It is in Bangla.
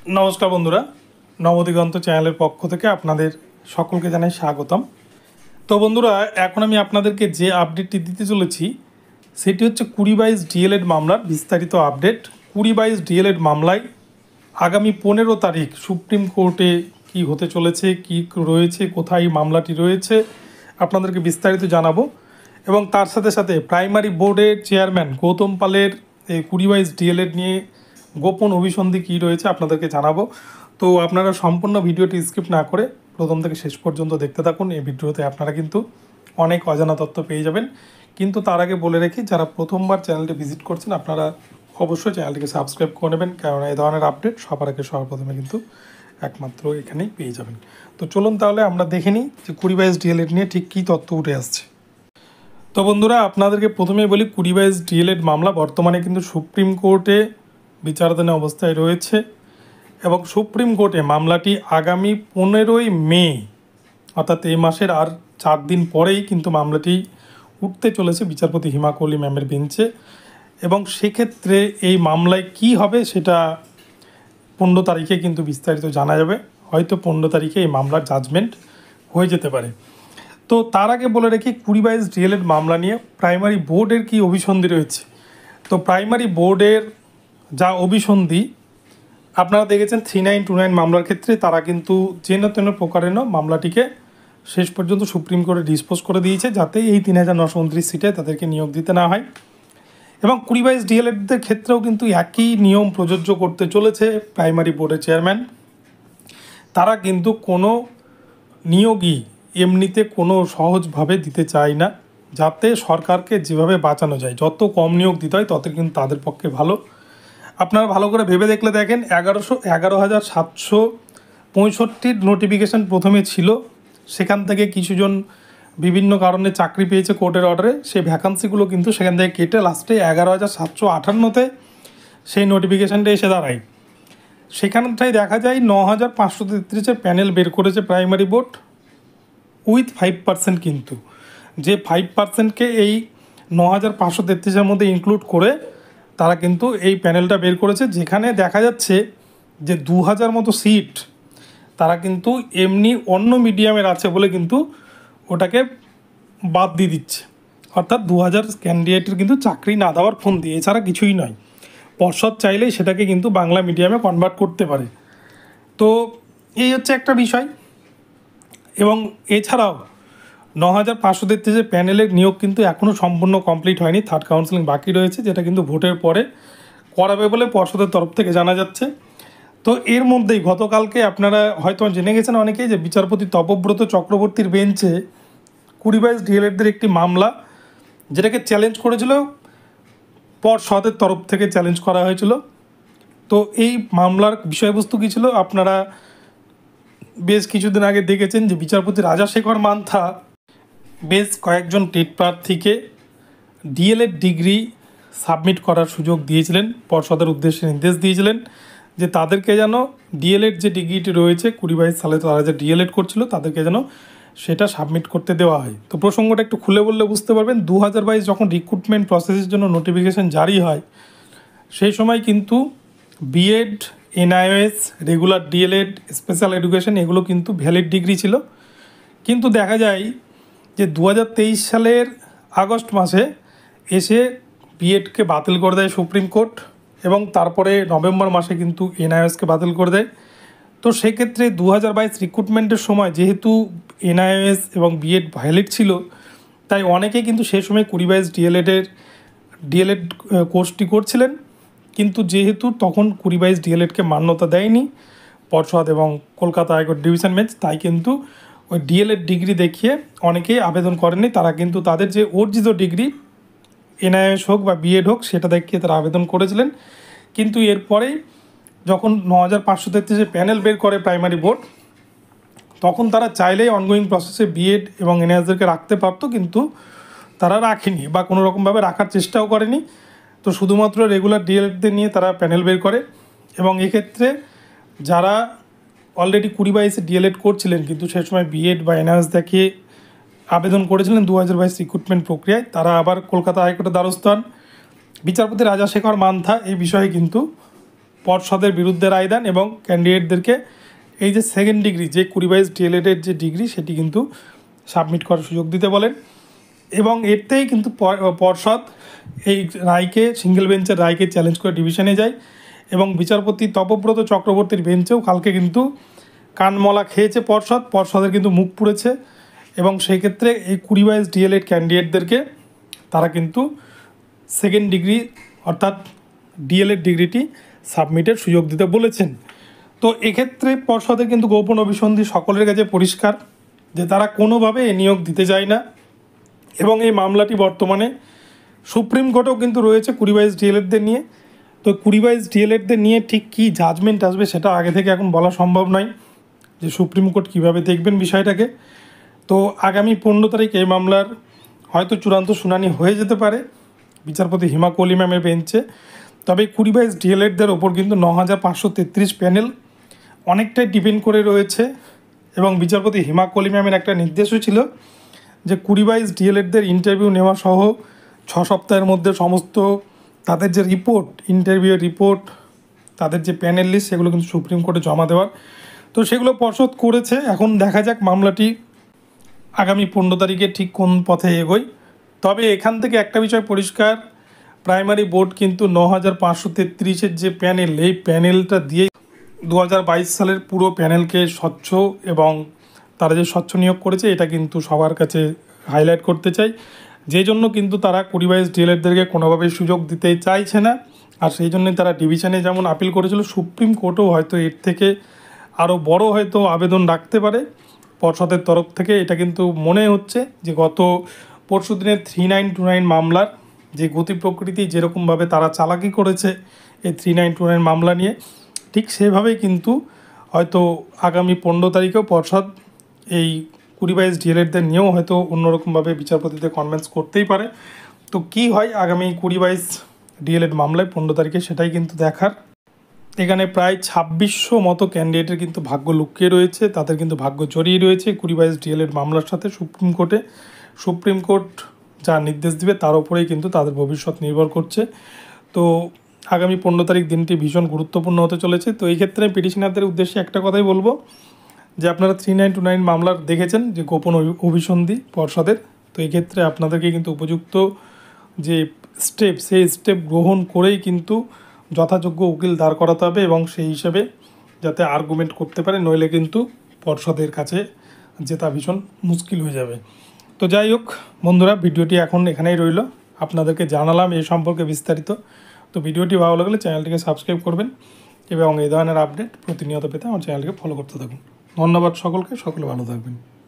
নমস্কার বন্ধুরা, নবদিগন্ত চ্যানেলের পক্ষ থেকে আপনাদের সকলকে জানাই স্বাগতম। তো বন্ধুরা, এখন আমি আপনাদেরকে যে আপডেটটি দিতে চলেছি সেটি হচ্ছে 20/22 ডিএলএড মামলার বিস্তারিত আপডেট। 20/22 ডিএলএড মামলায় আগামী 15 তারিখ সুপ্রিম কোর্টে কি হতে চলেছে, কি রয়েছে, কোথায় মামলাটি রয়েছে আপনাদেরকে বিস্তারিত জানাবো। এবং তার সাথে সাথে প্রাইমারি বোর্ডের চেয়ারম্যান গৌতম পালের এই 20/22 ডিএলএড নিয়ে গোপন অভিসন্ধি কী রয়েছে আপনাদেরকে জানাবো। তো আপনারা সম্পূর্ণ ভিডিওটি স্কিপ না করে প্রথম থেকে শেষ পর্যন্ত দেখতে থাকুন। এই ভিডিওতে আপনারা কিন্তু অনেক অজানা তথ্য পেয়ে যাবেন। কিন্তু তার আগে বলে রাখি, যারা প্রথমবার চ্যানেলটি ভিজিট করছেন আপনারা অবশ্যই চ্যানেলটিকে সাবস্ক্রাইব করে নেবেন, কারণ এই ধরনের আপডেট সবার আগে সবার প্রথমে কিন্তু একমাত্র এখানেই পেয়ে যাবেন। তো চলুন তাহলে আমরা দেখে নিই যে 20/22 ডিএলএড নিয়ে ঠিক কী তথ্য উঠে আসছে। তো বন্ধুরা, আপনাদেরকে প্রথমেই বলি 20/22 ডিএলএড মামলা বর্তমানে কিন্তু সুপ্রিম কোর্টে বিচারাধীন অবস্থায় রয়েছে এবং সুপ্রিম কোর্টে মামলাটি আগামী 15ই মে অর্থাৎ এই মাসের আর 4 দিন পরেই কিন্তু মামলাটি উঠতে চলেছে বিচারপতি হিমা কোহলি ম্যামের বেঞ্চে। এবং সেক্ষেত্রে এই মামলায় কি হবে সেটা 15 তারিখে কিন্তু বিস্তারিত জানা যাবে। হয়তো 15 তারিখে এই মামলার জাজমেন্ট হয়ে যেতে পারে। তো তার আগে বলে রাখি 20/22 ডিএলএড মামলা নিয়ে প্রাইমারি বোর্ডের কি অভিসন্ধি রয়েছে। তো প্রাইমারি বোর্ডের যা অভিসন্ধি আপনারা দেখেছেন 3929 মামলার ক্ষেত্রে তারা কিন্তু যেন তেন প্রকারেণ মামলাটিকে শেষ পর্যন্ত সুপ্রিম কোর্টে ডিসপোজ করে দিয়েছে, যাতে এই 3929 সিটে তাদেরকে নিয়োগ দিতে না হয়। এবং 20/22 ডিএলএডদের ক্ষেত্রেও কিন্তু একই নিয়ম প্রযোজ্য করতে চলেছে প্রাইমারি বোর্ডের চেয়ারম্যান। তারা কিন্তু কোনো নিয়োগই এমনিতে কোনো সহজভাবে দিতে চায় না, যাতে সরকারকে যেভাবে বাঁচানো যায়, যত কম নিয়োগ দিতে হয় তত কিন্তু তাদের পক্ষে ভালো। আপনারা ভালো করে ভেবে দেখলে দেখেন 11,765 নোটিফিকেশান প্রথমে ছিল, সেখান থেকে কিছুজন বিভিন্ন কারণে চাকরি পেয়েছে কোর্টের অর্ডারে, সেই ভ্যাকান্সিগুলো কিন্তু সেখান থেকে কেটে লাস্টে 11,758-তে সেই নোটিফিকেশানটা এসে দাঁড়ায়। সেখানটায় দেখা যায় 9,533-এর প্যানেল বের করেছে প্রাইমারি বোর্ড উইথ 5%, কিন্তু যে 5%কে এই 9,533-এর মধ্যে ইনক্লুড করে তারা কিন্তু এই প্যানেলটা বের করেছে, যেখানে দেখা যাচ্ছে যে 2,000 মতো সিট তারা কিন্তু এমনি অন্য মিডিয়ামের আছে বলে কিন্তু ওটাকে বাদ দিয়ে দিচ্ছে। অর্থাৎ 2,000 ক্যান্ডিডেটের কিন্তু চাকরি না দেওয়ার ফোন দিয়ে, এছাড়া কিছুই নয়। পর্ষদ চাইলেই সেটাকে কিন্তু বাংলা মিডিয়ামে কনভার্ট করতে পারে। তো এই হচ্ছে একটা বিষয়। এবং এছাড়াও 9,533 প্যানেলের নিয়োগ কিন্তু এখনও সম্পূর্ণ কমপ্লিট হয়নি, থার্ড কাউন্সেলিং বাকি রয়েছে, যেটা কিন্তু ভোটের পরে করাবে বলে পর্ষদের তরফ থেকে জানা যাচ্ছে। তো এর মধ্যেই গতকালকে আপনারা হয়তো জেনে গেছেন অনেকেই যে বিচারপতি তপব্রত চক্রবর্তীর বেঞ্চে 20/22 ডিএলএডদের একটি মামলা, যেটাকে চ্যালেঞ্জ করেছিল পর্ষদের তরফ থেকে চ্যালেঞ্জ করা হয়েছিল। তো এই মামলার বিষয়বস্তু কী ছিল আপনারা বেশ কিছুদিন আগে দেখেছেন যে বিচারপতি রাজাশেখর মান্থা বেশ কয়েকজন টেট প্রার্থীকে ডিএলএড ডিগ্রি সাবমিট করার সুযোগ দিয়েছিলেন, পর্ষদের উদ্দেশ্যে নির্দেশ দিয়েছিলেন যে তাদেরকে যেন ডিএলএড যে ডিগ্রিটি রয়েছে 2022 সালে তারা যে ডিএলএড করছিল তাদেরকে যেন সেটা সাবমিট করতে দেওয়া হয়। তো প্রসঙ্গটা একটু খুলে বললে বুঝতে পারবেন। 2022 যখন রিক্রুটমেন্ট প্রসেসের জন্য নোটিফিকেশান জারি হয়, সেই সময় কিন্তু BEd, NIOS, regular DElEd, special education এগুলো কিন্তু ভ্যালিড ডিগ্রি ছিল। কিন্তু দেখা যায় যে 2023 সালের আগস্ট মাসে এসে বিএডকে বাতিল করে দেয় সুপ্রিম কোর্ট, এবং তারপরে নভেম্বর মাসে কিন্তু এনআইওএসকে বাতিল করে দেয়। তো সেক্ষেত্রে 2022 রিক্রুটমেন্টের সময় যেহেতু এনআইওএস এবং বিএড ভ্যালিড ছিল, তাই অনেকেই কিন্তু সেই সময় 20/22 ডিএলএড কোর্সটি করছিলেন। কিন্তু যেহেতু তখন 20/22 ডিএলএডকে মান্যতা দেয়নি পর্ষদ এবং কলকাতা হাইকোর্ট ডিভিশন বেঞ্চ, তাই কিন্তু ওই ডিএলএড ডিগ্রি দেখিয়ে অনেকেই আবেদন করেননি। তারা কিন্তু তাদের যে অর্জিত ডিগ্রি এনআইএস হোক বা বিএড হোক সেটা দেখিয়ে তারা আবেদন করেছিলেন। কিন্তু এরপরেই যখন 9,533 প্যানেল বের করে প্রাইমারি বোর্ড, তখন তারা চাইলেই অনগোয়িং প্রসেসে বিএড এবং এনআইএসদেরকে রাখতে পারতো, কিন্তু তারা রাখেনি বা কোনো রকমভাবে রাখার চেষ্টাও করেনি। তো শুধুমাত্র রেগুলার ডিএলএডদের নিয়ে তারা প্যানেল বের করে। এবং এক্ষেত্রে যারা অলরেডি 20/22 ডিএলএড করছিলেন কিন্তু সেই সময় বিএড বা এনআইএস দেখিয়ে আবেদন করেছিলেন 2022 রিক্রুটমেন্ট প্রক্রিয়ায়, তারা আবার কলকাতা হাইকোর্টের দ্বারস্থ হন। বিচারপতি রাজাশেখর মান্থা এই বিষয়ে কিন্তু পর্ষদের বিরুদ্ধে রায় দেন এবং ক্যান্ডিডেটদেরকে এই যে সেকেন্ড ডিগ্রি যে 20/22 ডিএলএডের যে ডিগ্রি সেটি কিন্তু সাবমিট করার সুযোগ দিতে বলেন। এবং এতেই কিন্তু পর্ষদ এই রায়কে সিঙ্গেল বেঞ্চের রায়কে চ্যালেঞ্জ করে ডিভিশনে যায় এবং বিচারপতি তপব্রত চক্রবর্তীর বেঞ্চেও কালকে কিন্তু কানমলা খেয়েছে পর্ষদের কিন্তু মুখ পুড়েছে এবং সেই ক্ষেত্রে এই 20/22 ডিএলএড ক্যান্ডিডেটদেরকে তারা কিন্তু সেকেন্ড ডিগ্রি অর্থাৎ ডিএলএড ডিগ্রিটি সাবমিটের সুযোগ দিতে বলেছেন। তো এক্ষেত্রে পর্ষদের কিন্তু গোপন অভিসন্ধি সকলের কাছে পরিষ্কার যে তারা কোনোভাবে এ নিয়োগ দিতে চায় না এবং এই মামলাটি বর্তমানে সুপ্রিম কোর্টেও কিন্তু রয়েছে 20/22 ডিএলএডদের নিয়ে। তো 20/22 ডিএলএডদের নিয়ে ঠিক কী জাজমেন্ট আসবে সেটা আগে থেকে এখন বলা সম্ভব নয় যে সুপ্রিম কোর্ট কীভাবে দেখবেন বিষয়টাকে। তো আগামী 15 তারিখ এই মামলার হয়তো চূড়ান্ত শুনানি হয়ে যেতে পারে বিচারপতি হিমা কোহলি ম্যামের বেঞ্চে। তবে 20/22 ডিএলএডদের ওপর কিন্তু 9533 প্যানেল অনেকটাই ডিপেন্ড করে রয়েছে এবং বিচারপতি হিমা কোহলি ম্যামের একটা নির্দেশও ছিল যে 20/22 ডিএলএডদের ইন্টারভিউ নেওয়া সহ 6 সপ্তাহের মধ্যে সমস্ত তাদের যে রিপোর্ট ইন্টারভিউয়ের রিপোর্ট তাদের যে প্যানেল লিস্ট সেগুলো কিন্তু সুপ্রিম কোর্টে জমা দেওয়ার। তো সেগুলো পর্ষদ করেছে। এখন দেখা যাক মামলাটি আগামী 15 তারিখে ঠিক কোন পথে এগোয়। তবে এখান থেকে একটা বিষয় পরিষ্কার, প্রাইমারি বোর্ড কিন্তু 9533-এর যে প্যানেল এই প্যানেলটা দিয়ে 2022 সালের পুরো প্যানেলকে স্বচ্ছ এবং তারা যে স্বচ্ছ নিয়োগ করেছে এটা কিন্তু সবার কাছে হাইলাইট করতে চাই। যে জন্য কিন্তু তারা 20/22 ডিএলএডদেরকে কোনোভাবেই সুযোগ দিতে চাইছে না আর সেই জন্যই তারা ডিভিশনে যেমন আপিল করেছিল সুপ্রিম কোর্টও হয়তো এর থেকে আরও বড় হয়তো আবেদন রাখতে পারে পর্ষদের তরফ থেকে। এটা কিন্তু মনে হচ্ছে যে গত পরশু দিনের 3929 মামলার যে গতি প্রকৃতি যেরকমভাবে তারা চালাকি করেছে এই 3929 মামলা নিয়ে ঠিক সেভাবেই কিন্তু হয়তো আগামী 15 তারিখেও পর্ষদ এই 20/22 ডিএলএডদের নিয়েও হয়তো অন্যরকমভাবে বিচারপতিদের কনভিন্স করতেই পারে। তো কি হয় আগামী 20/22 ডিএলএড মামলায় 15 তারিখে সেটাই কিন্তু দেখার। এখানে প্রায় 2600 মতো ক্যান্ডিডেটের কিন্তু ভাগ্য লুকিয়ে রয়েছে, তাদের কিন্তু ভাগ্য জড়িয়ে রয়েছে 20/22 ডিএলএড মামলার সাথে সুপ্রিম কোর্টে। সুপ্রিম কোর্ট যা নির্দেশ দিবে তার উপরেই কিন্তু তাদের ভবিষ্যৎ নির্ভর করছে। তো আগামী 15 তারিখ দিনটি ভীষণ গুরুত্বপূর্ণ হতে চলেছে। তো এই ক্ষেত্রে পিটিশনারদের উদ্দেশ্যে একটা কথাই বলবো যে আপনারা 3929 মামলার দেখেছেন যে গোপন অভিসন্ধি পর্ষদের। তো এই ক্ষেত্রে আপনাদেরকে কিন্তু উপযুক্ত যে স্টেপ সেই স্টেপ গ্রহণ করেই কিন্তু যথাযোগ্য উকিল দাঁড় করাতে হবে এবং সেই হিসাবে যাতে আর্গুমেন্ট করতে পারে, নইলে কিন্তু পর্ষদের কাছে জেতা ভীষণ মুশকিল হয়ে যাবে। তো যাই হোক বন্ধুরা, ভিডিওটি এখন এখানেই রইল, আপনাদেরকে জানালাম এই সম্পর্কে বিস্তারিত। তো ভিডিওটি ভালো লাগলে চ্যানেলটিকে সাবস্ক্রাইব করবেন এবং এই ধরনের আপডেট প্রতিনিয়ত পেতে আমার চ্যানেলটিকে ফলো করতে থাকুন। ধন্যবাদ সকলকে, সকলে ভালো থাকবেন।